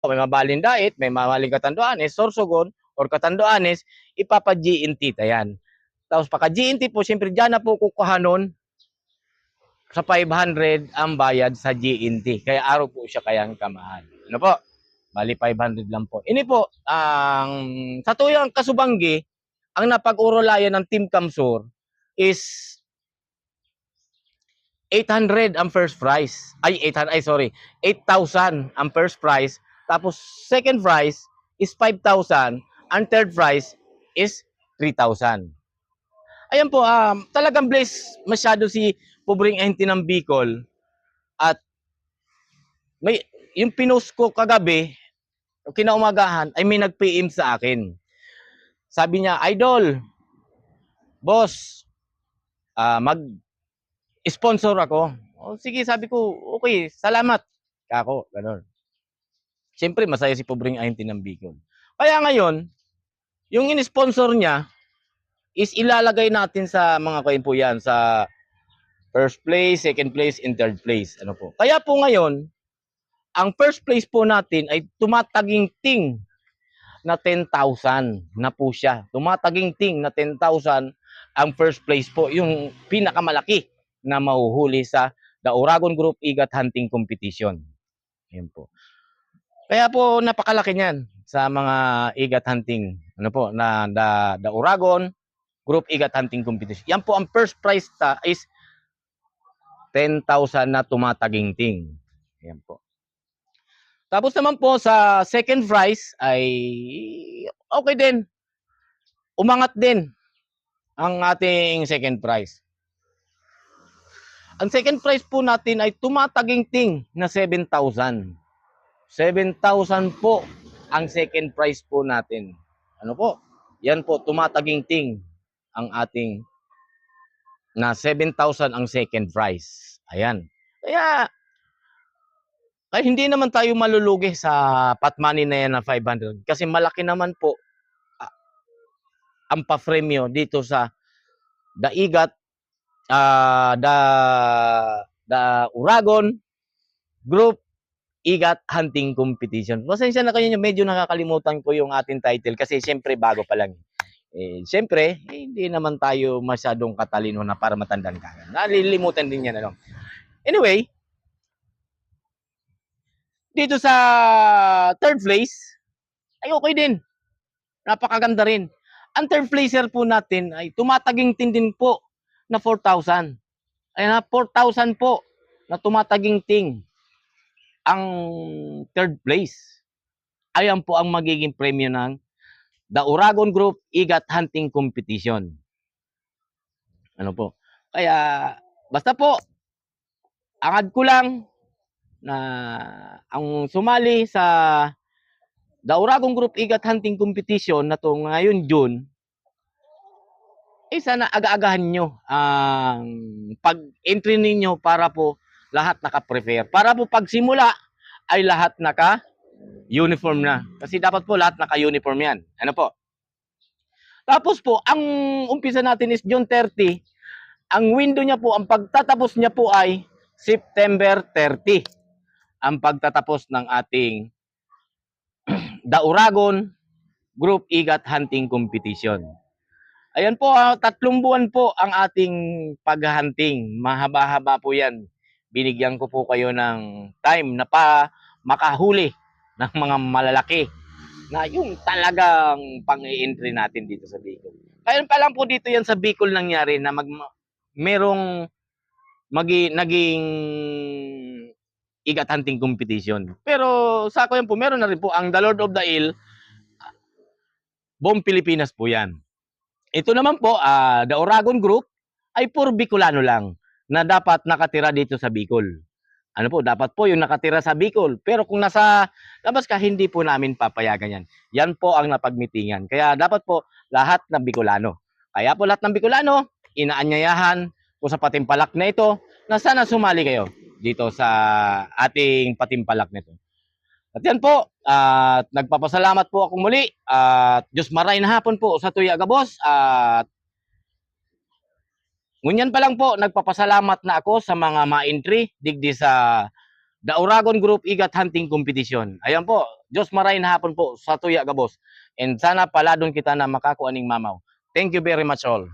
may mabaling dait, may mabaling Catanduanes, Sorsogon, or Catanduanes, ipapa-GNT tayan. Tapos pagka-GNT po, siyempre dyan na po kukuha nun sa 500 ang bayad sa GNT. Kaya araw po siya kayang kamahal. Ano po? Bali 500 lang po. Ini po, sa tuyang kasubanggi, ang napag-urolayan ng Team Kamsur is 800 ang first prize. 8,000 ang first prize. Tapos second prize is 5,000. Ang third prize is 3,000. Ayan po, talagang blessed masyado si Pobreng Ahente ng Bicol. At may yung pinost ko kagabi, kinaumagahan, ay may nag-PM sa akin. Sabi niya, Idol, boss, mag-sponsor ako. O, sige, sabi ko, okay, salamat. Kako, ganun. Siyempre, masaya si Pobreng Ahente ng Bicol. Kaya ngayon, yung in-sponsor niya, is ilalagay natin sa mga kain po yan, sa first place, second place, and third place. Ano po? Kaya po ngayon, ang first place po natin ay tumataging-ting na 10,000 na po siya. Tumataging-ting na 10,000 ang first place po, yung pinakamalaki na mahuhuli sa The Uragon Group Igat Hunting Competition. Yan po. Kaya po napakalaki niyan sa mga igat hunting, ano po, na the Uragon Group Igat Hunting Competition. Yan po ang first prize is 10,000 na tumataging-ting. Yan po. Tapos naman po sa second prize ay okay din. Umangat din ang ating second prize. Ang second prize po natin ay tumataging-ting na 7,000. 7,000 po ang second prize po natin. Ano po? Yan po, tumataging-ting ang ating na 7,000 ang second prize. Ayan. Kaya hindi naman tayo malulugi sa pot money na yan na 500. Kasi malaki naman po ang pa-premyo dito sa the Igat, the Uragon Group Igat Hunting Competition. Pasensya na kayo, medyo nakakalimutan ko yung ating title kasi siyempre bago pa lang. Siyempre, hindi naman tayo masyadong katalino na para matandaan ka. Nalilimutan din yan. Ano? Anyway, dito sa third place, ay okay din. Napakaganda rin. Ang third placer po natin ay tumataging-ting din po na 4,000. Ayan na, 4,000 po na tumataging-ting ang third place. Ayan po ang magiging premyo ng The Uragon Group Igat Hunting Competition. Ano po? Kaya, basta po, angad ko lang na ang sumali sa The Uragon Group Igat Hunting Competition na to ngayon June, sana aga-agahan nyo ang pag-entry ninyo para po lahat naka-prepare. Para po pagsimula ay lahat naka-uniform na. Kasi dapat po lahat naka-uniform yan. Ano po? Tapos po, ang umpisa natin is June 30. Ang window niya po, ang pagtatapos niya po ay September 30. Ang pagtatapos ng ating The Uragon Group Igat Hunting Competition. Ayan po, 3 buwan po ang ating paghahunting. Mahaba-haba po yan. Binigyan ko po kayo ng time na makahuli ng mga malalaki na yung talagang pang-i-entry natin dito sa Bicol. Kaya pa lang po dito yan sa Bicol nangyari na merong naging igat hunting competition. Pero sa ako yan po, meron na rin po ang The Lord of the Hill, buong Pilipinas po yan. Ito naman po, The Uragon Group ay puro Bicolano lang na dapat nakatira dito sa Bicol. Ano po, dapat po yung nakatira sa Bicol. Pero kung nasa labas ka, hindi po namin papayagan yan. Yan po ang napagmitingan. Kaya dapat po lahat ng Bicolano. Kaya po lahat ng Bicolano, inaanyayahan po sa patimpalak na ito na sana sumali kayo dito sa ating patimpalak nito. At yan po, nagpapasalamat po ako muli. Diyos maray na hapon po sa tuya agabos. At ngunyan pa lang po, nagpapasalamat na ako sa mga ma-entry digdi sa The Uragon Group Igat Hunting Competition. Ayan po, Diyos marahin hapon po sa tuya gabos. And sana paladon kita na makakuaning mamaw. Thank you very much all.